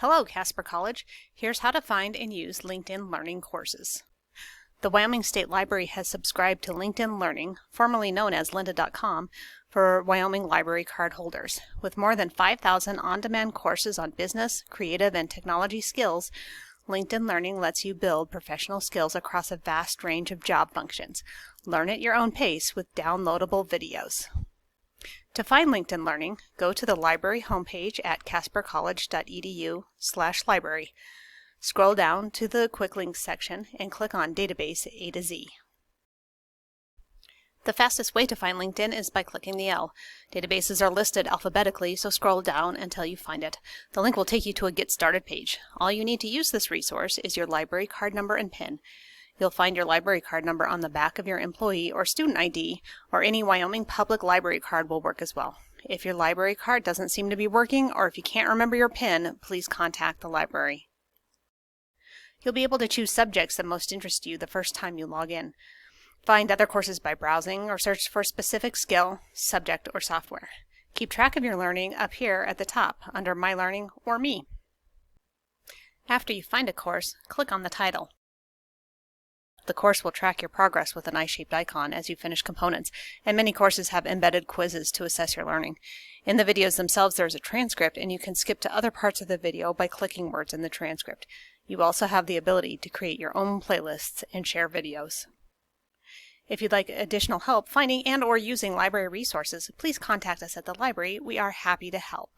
Hello, Casper College. Here's how to find and use LinkedIn Learning courses. The Wyoming State Library has subscribed to LinkedIn Learning, formerly known as lynda.com, for Wyoming library card holders. With more than 5,000 on-demand courses on business, creative, and technology skills, LinkedIn Learning lets you build professional skills across a vast range of job functions. Learn at your own pace with downloadable videos. To find LinkedIn Learning, go to the library homepage at caspercollege.edu/library. Scroll down to the Quick Links section and click on Database A to Z. The fastest way to find LinkedIn is by clicking the L. Databases are listed alphabetically, so scroll down until you find it. The link will take you to a Get Started page. All you need to use this resource is your library card number and PIN. You'll find your library card number on the back of your employee or student ID, or any Wyoming public library card will work as well. If your library card doesn't seem to be working, or if you can't remember your PIN, please contact the library. You'll be able to choose subjects that most interest you the first time you log in. Find other courses by browsing or search for a specific skill, subject, or software. Keep track of your learning up here at the top under My Learning or Me. After you find a course, click on the title. The course will track your progress with an eye-shaped icon as you finish components, and many courses have embedded quizzes to assess your learning. In the videos themselves, there is a transcript, and you can skip to other parts of the video by clicking words in the transcript. You also have the ability to create your own playlists and share videos. If you'd like additional help finding and/or using library resources, please contact us at the library. We are happy to help.